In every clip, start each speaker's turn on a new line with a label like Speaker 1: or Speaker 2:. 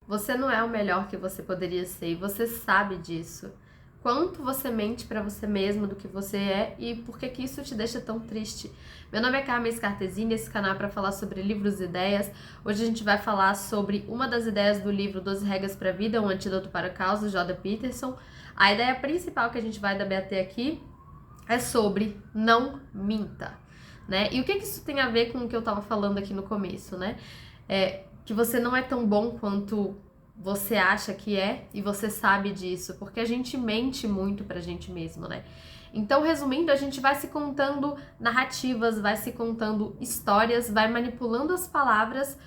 Speaker 1: Você não é o melhor que você poderia ser e você sabe disso. Quanto você mente pra você mesmo do que você é e por que que isso te deixa tão triste. Meu nome é Carmen Scartesini, esse canal é para falar sobre livros e ideias. Hoje a gente vai falar sobre uma das ideias do livro 12 Regras para a Vida, um antídoto para o caos, do Jordan Peterson. A ideia principal que a gente vai debater aqui é sobre não minta, né? E o que que isso tem a ver com o que eu tava falando aqui no começo, né? Que você não é tão bom quanto você acha que é e você sabe disso, porque a gente mente muito pra gente mesmo, né? Então, resumindo, a gente vai se contando narrativas, vai se contando histórias, vai manipulando as palavras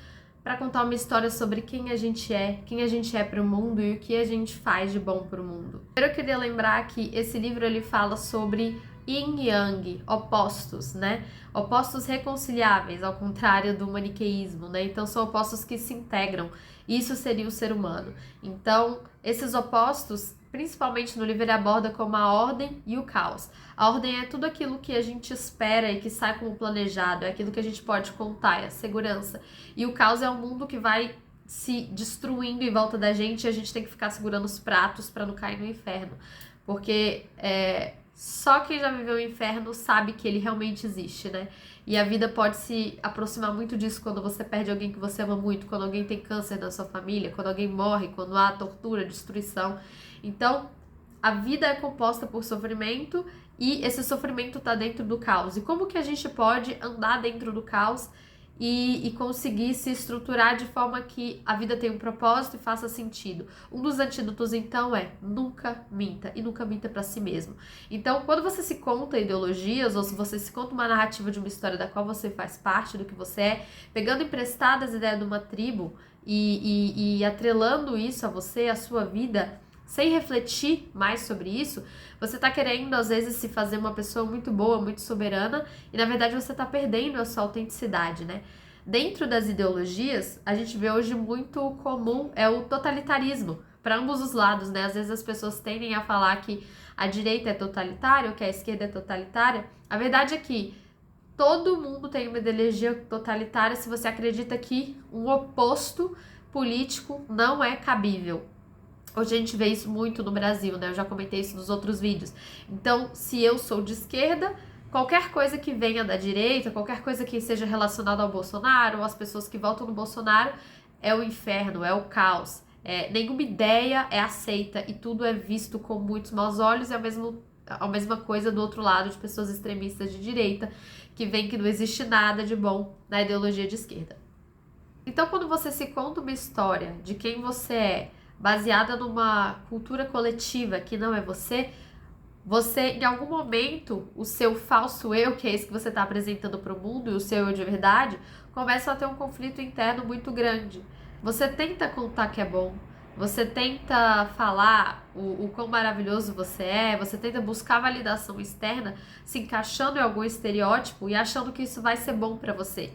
Speaker 1: para contar uma história sobre quem a gente é para o mundo e o que a gente faz de bom para o mundo. Primeiro eu queria lembrar que esse livro ele fala sobre yin e yang, opostos, né? Opostos reconciliáveis, ao contrário do maniqueísmo, né? Então são opostos que se integram. Isso seria o ser humano. Então, esses opostos, principalmente no livro, ele aborda como a ordem e o caos. A ordem é tudo aquilo que a gente espera e que sai como planejado, é aquilo que a gente pode contar, é a segurança. E o caos é um mundo que vai se destruindo em volta da gente e a gente tem que ficar segurando os pratos para não cair no inferno. Porque só quem já viveu o inferno sabe que ele realmente existe, né? E a vida pode se aproximar muito disso quando você perde alguém que você ama muito, quando alguém tem câncer na sua família, quando alguém morre, quando há tortura, destruição. Então, a vida é composta por sofrimento e esse sofrimento está dentro do caos. E como que a gente pode andar dentro do caos e conseguir se estruturar de forma que a vida tenha um propósito e faça sentido? Um dos antídotos, então, é nunca minta e nunca minta para si mesmo. Então, quando você se conta ideologias ou se você se conta uma narrativa de uma história da qual você faz parte, do que você é, pegando emprestadas as ideias de uma tribo e atrelando isso a você, a sua vida, sem refletir mais sobre isso, você tá querendo, às vezes, se fazer uma pessoa muito boa, muito soberana, e na verdade você tá perdendo a sua autenticidade, né? Dentro das ideologias, a gente vê hoje muito comum é o totalitarismo, para ambos os lados, né? Às vezes as pessoas tendem a falar que a direita é totalitária ou que a esquerda é totalitária. A verdade é que todo mundo tem uma ideologia totalitária se você acredita que um oposto político não é cabível. Hoje a gente vê isso muito no Brasil, né? Eu já comentei isso nos outros vídeos. Então, se eu sou de esquerda, qualquer coisa que venha da direita, qualquer coisa que seja relacionada ao Bolsonaro, ou às pessoas que votam no Bolsonaro, é o inferno, é o caos. Nenhuma ideia é aceita e tudo é visto com muitos maus olhos e a mesma coisa do outro lado de pessoas extremistas de direita, que veem que não existe nada de bom na ideologia de esquerda. Então, quando você se conta uma história de quem você é, baseada numa cultura coletiva que não é você, em algum momento, o seu falso eu, que é esse que você está apresentando para o mundo, e o seu eu de verdade, começam a ter um conflito interno muito grande. Você tenta contar que é bom, você tenta falar o quão maravilhoso você tenta buscar validação externa, se encaixando em algum estereótipo e achando que isso vai ser bom para você.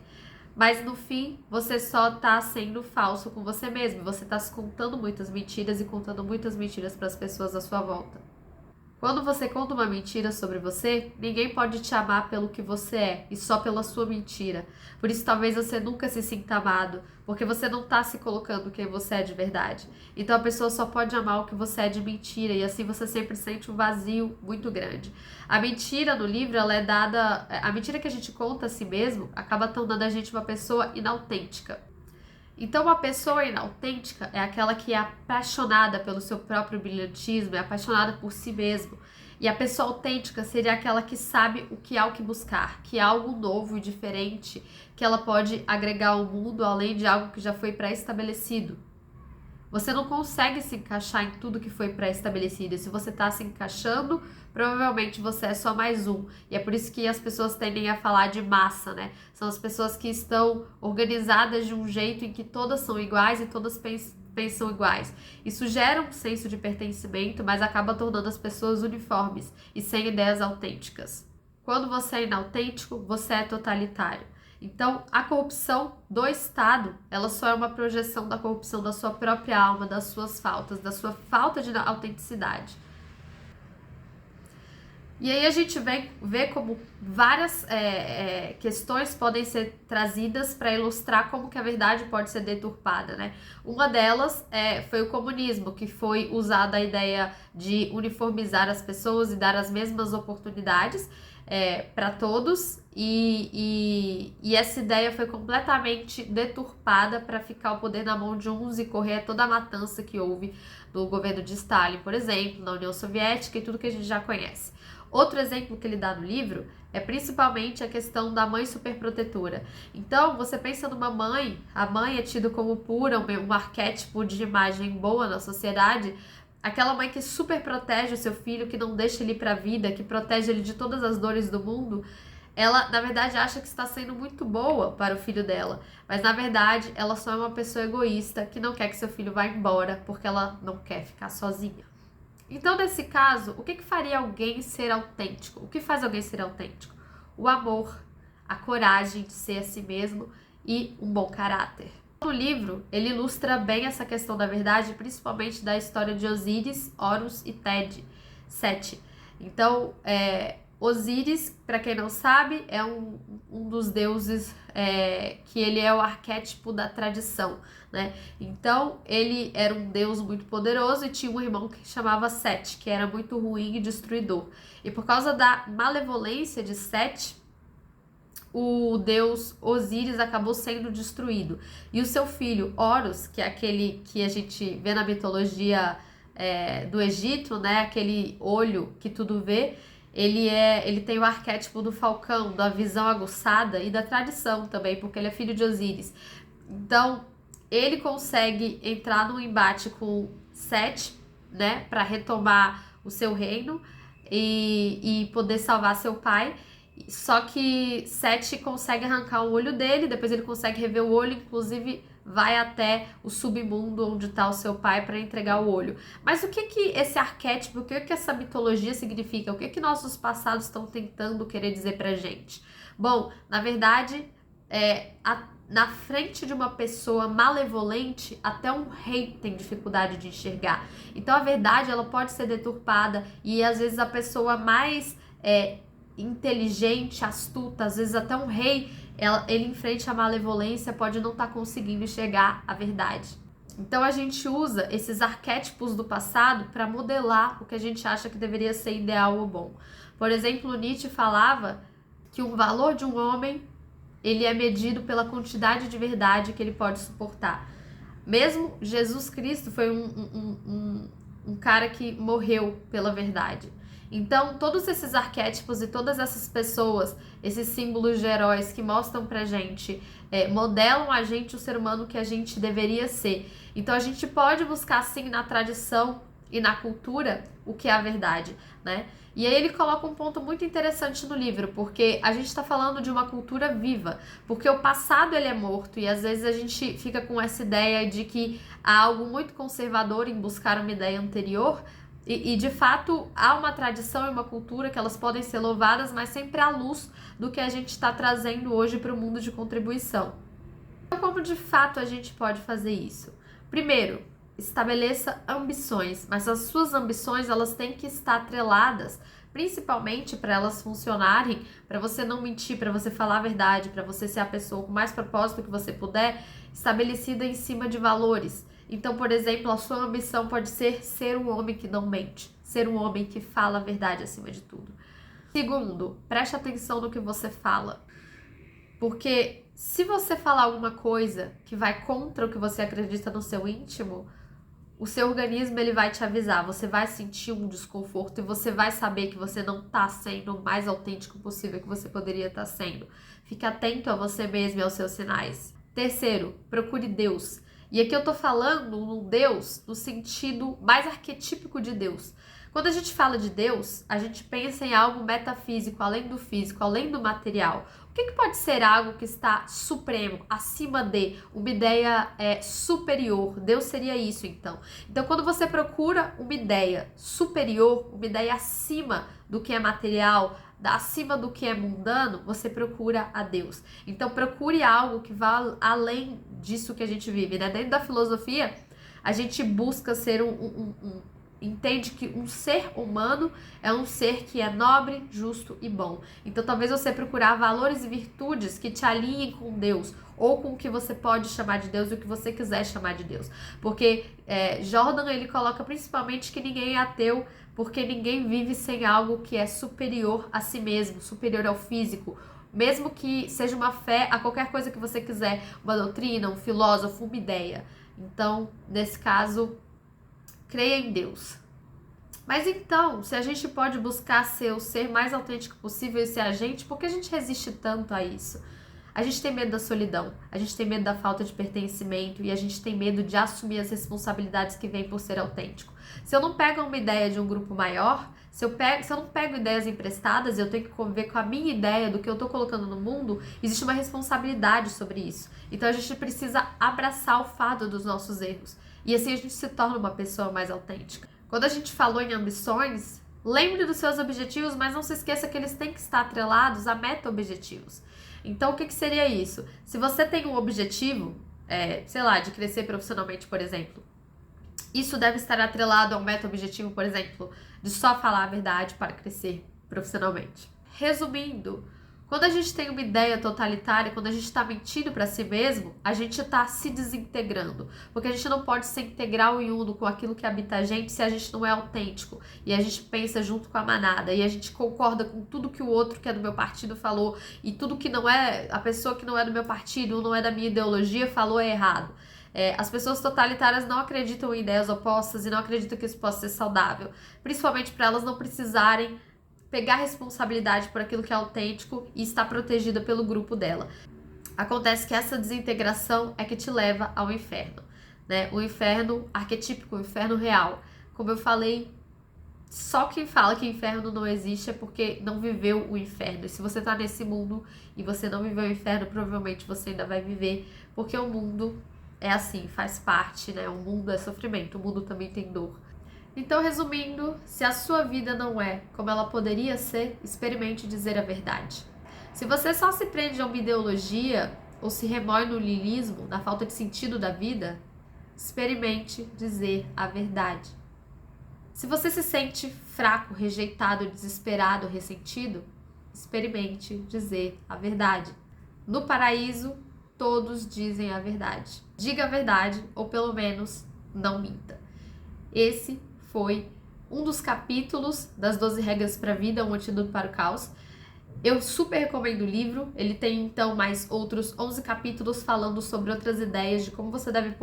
Speaker 1: Mas no fim, você só tá sendo falso com você mesmo. Você tá se contando muitas mentiras e contando muitas mentiras para as pessoas à sua volta. Quando você conta uma mentira sobre você, ninguém pode te amar pelo que você é e só pela sua mentira. Por isso, talvez você nunca se sinta amado, porque você não tá se colocando quem você é de verdade. Então, a pessoa só pode amar o que você é de mentira e assim você sempre sente um vazio muito grande. A mentira no livro, ela é dada. A mentira que a gente conta a si mesmo acaba tornando a gente uma pessoa inautêntica. Então, uma pessoa inautêntica é aquela que é apaixonada pelo seu próprio brilhantismo, é apaixonada por si mesmo. E a pessoa autêntica seria aquela que sabe o que há o que buscar, que há algo novo e diferente, que ela pode agregar ao mundo além de algo que já foi pré-estabelecido. Você não consegue se encaixar em tudo que foi pré-estabelecido. E se você está se encaixando, provavelmente você é só mais um. E é por isso que as pessoas tendem a falar de massa, né? São as pessoas que estão organizadas de um jeito em que todas são iguais e todas pensam iguais. Isso gera um senso de pertencimento, mas acaba tornando as pessoas uniformes e sem ideias autênticas. Quando você é inautêntico, você é totalitário. Então, a corrupção do Estado, ela só é uma projeção da corrupção da sua própria alma, das suas faltas, da sua falta de autenticidade. E aí a gente vê como várias questões podem ser trazidas para ilustrar como que a verdade pode ser deturpada, né? Uma delas foi o comunismo, que foi usada a ideia de uniformizar as pessoas e dar as mesmas oportunidades para todos, e essa ideia foi completamente deturpada para ficar o poder na mão de uns e correr toda a matança que houve no governo de Stalin, por exemplo, na União Soviética e tudo que a gente já conhece. Outro exemplo que ele dá no livro é principalmente a questão da mãe superprotetora. Então, você pensa numa mãe, a mãe é tida como pura, um arquétipo de imagem boa na sociedade, aquela mãe que super protege o seu filho, que não deixa ele ir pra vida, que protege ele de todas as dores do mundo. Ela, na verdade, acha que está sendo muito boa para o filho dela, mas na verdade ela só é uma pessoa egoísta que não quer que seu filho vá embora porque ela não quer ficar sozinha. Então, nesse caso, o que faria alguém ser autêntico? O que faz alguém ser autêntico? O amor, a coragem de ser a si mesmo e um bom caráter. No livro, ele ilustra bem essa questão da verdade, principalmente da história de Osíris, Horus e Sete. Então, Osíris, para quem não sabe, é um dos deuses que ele é o arquétipo da tradição, né? Então, ele era um deus muito poderoso e tinha um irmão que chamava Sete, que era muito ruim e destruidor. E por causa da malevolência de Sete, o deus Osíris acabou sendo destruído. E o seu filho, Horus, que é aquele que a gente vê na mitologia do Egito, né? Aquele olho que tudo vê, ele tem o arquétipo do falcão, da visão aguçada e da tradição também, porque ele é filho de Osíris. Então, ele consegue entrar num embate com Sete, né, para retomar o seu reino e poder salvar seu pai. Só que Sete consegue arrancar o olho dele, depois ele consegue rever o olho, inclusive vai até o submundo onde está o seu pai para entregar o olho. Mas o que esse arquétipo, o que essa mitologia significa? O que nossos passados estão tentando querer dizer pra gente? Bom, na verdade, na frente de uma pessoa malevolente, até um rei tem dificuldade de enxergar. Então a verdade ela pode ser deturpada e às vezes a pessoa mais inteligente, astuta, às vezes até um rei, ele em frente à malevolência pode não estar conseguindo enxergar a verdade. Então a gente usa esses arquétipos do passado para modelar o que a gente acha que deveria ser ideal ou bom. Por exemplo, Nietzsche falava que o valor de um homem ele é medido pela quantidade de verdade que ele pode suportar. Mesmo Jesus Cristo foi um cara que morreu pela verdade. Então, todos esses arquétipos e todas essas pessoas, esses símbolos de heróis que mostram pra gente, modelam a gente, o ser humano que a gente deveria ser. Então, a gente pode buscar, sim, na tradição e na cultura, o que é a verdade, né? E aí ele coloca um ponto muito interessante no livro, porque a gente está falando de uma cultura viva, porque o passado ele é morto e às vezes a gente fica com essa ideia de que há algo muito conservador em buscar uma ideia anterior, e de fato há uma tradição e uma cultura que elas podem ser louvadas, mas sempre à luz do que a gente está trazendo hoje para o mundo de contribuição. Então, como de fato a gente pode fazer isso? Primeiro, estabeleça ambições, mas as suas ambições elas têm que estar atreladas, principalmente para elas funcionarem, para você não mentir, para você falar a verdade, para você ser a pessoa com mais propósito que você puder, estabelecida em cima de valores. Então, por exemplo, a sua ambição pode ser um homem que não mente, ser um homem que fala a verdade acima de tudo. Segundo, preste atenção no que você fala, porque se você falar alguma coisa que vai contra o que você acredita no seu íntimo, o seu organismo ele vai te avisar, você vai sentir um desconforto e você vai saber que você não está sendo o mais autêntico possível que você poderia estar sendo. Fique atento a você mesmo e aos seus sinais. Terceiro, procure Deus. E aqui eu tô falando no Deus no sentido mais arquetípico de Deus. Quando a gente fala de Deus, a gente pensa em algo metafísico, além do físico, além do material. O que pode ser algo que está supremo, acima de, uma ideia superior? Deus seria isso, então. Então, quando você procura uma ideia superior, uma ideia acima do que é material, acima do que é mundano, você procura a Deus. Então, procure algo que vá além disso que a gente vive, né? Dentro da filosofia, a gente busca ser entende que um ser humano é um ser que é nobre, justo e bom. Então talvez você procurar valores e virtudes que te alinhem com Deus, ou com o que você pode chamar de Deus e o que você quiser chamar de Deus. Porque Jordan, ele coloca principalmente que ninguém é ateu, porque ninguém vive sem algo que é superior a si mesmo, superior ao físico. Mesmo que seja uma fé a qualquer coisa que você quiser, uma doutrina, um filósofo, uma ideia. Então, nesse caso, creia em Deus. Mas então, se a gente pode buscar ser o ser mais autêntico possível e ser a gente, por que a gente resiste tanto a isso? A gente tem medo da solidão, a gente tem medo da falta de pertencimento e a gente tem medo de assumir as responsabilidades que vêm por ser autêntico. Se eu não pego uma ideia de um grupo maior, se eu não pego ideias emprestadas e eu tenho que conviver com a minha ideia do que eu estou colocando no mundo, existe uma responsabilidade sobre isso. Então a gente precisa abraçar o fardo dos nossos erros. E assim a gente se torna uma pessoa mais autêntica. Quando a gente falou em ambições, lembre dos seus objetivos, mas não se esqueça que eles têm que estar atrelados a meta-objetivos. Então, o que seria isso? Se você tem um objetivo, sei lá, de crescer profissionalmente, por exemplo, isso deve estar atrelado a um meta-objetivo, por exemplo, de só falar a verdade para crescer profissionalmente. Resumindo, quando a gente tem uma ideia totalitária, quando a gente está mentindo para si mesmo, a gente está se desintegrando. Porque a gente não pode ser integral e uno com aquilo que habita a gente se a gente não é autêntico. E a gente pensa junto com a manada. E a gente concorda com tudo que o outro que é do meu partido falou. E tudo que não é, a pessoa que não é do meu partido, não é da minha ideologia, falou é errado. As pessoas totalitárias não acreditam em ideias opostas e não acreditam que isso possa ser saudável. Principalmente para elas não precisarem pegar responsabilidade por aquilo que é autêntico e estar protegida pelo grupo dela. Acontece que essa desintegração é que te leva ao inferno, né? O inferno arquetípico, o inferno real. Como eu falei, só quem fala que inferno não existe é porque não viveu o inferno. E se você tá nesse mundo e você não viveu o inferno, provavelmente você ainda vai viver, porque o mundo é assim, faz parte, né? O mundo é sofrimento, o mundo também tem dor. Então, resumindo, se a sua vida não é como ela poderia ser, experimente dizer a verdade. Se você só se prende a uma ideologia ou se remói no niilismo, na falta de sentido da vida, experimente dizer a verdade. Se você se sente fraco, rejeitado, desesperado, ressentido, experimente dizer a verdade. No paraíso, todos dizem a verdade. Diga a verdade, ou pelo menos não minta. Esse foi um dos capítulos das 12 regras para a vida, um antídoto para o caos. Eu super recomendo o livro, ele tem então mais outros 11 capítulos falando sobre outras ideias de como você deve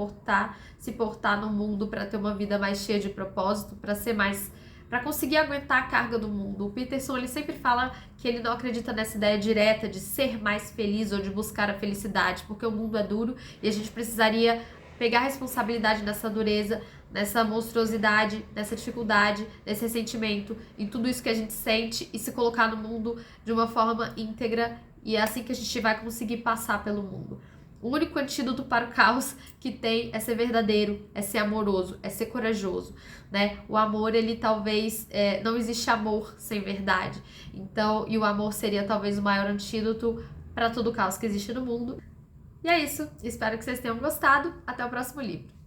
Speaker 1: se portar no mundo para ter uma vida mais cheia de propósito, para conseguir aguentar a carga do mundo. O Peterson, ele sempre fala que ele não acredita nessa ideia direta de ser mais feliz ou de buscar a felicidade, porque o mundo é duro e a gente precisaria pegar a responsabilidade nessa dureza, nessa monstruosidade, nessa dificuldade, nesse ressentimento, em tudo isso que a gente sente e se colocar no mundo de uma forma íntegra, e é assim que a gente vai conseguir passar pelo mundo. O único antídoto para o caos que tem é ser verdadeiro, é ser amoroso, é ser corajoso, né? O amor, ele talvez, não existe amor sem verdade. Então, e o amor seria talvez o maior antídoto para todo o caos que existe no mundo. E é isso, espero que vocês tenham gostado. Até o próximo livro.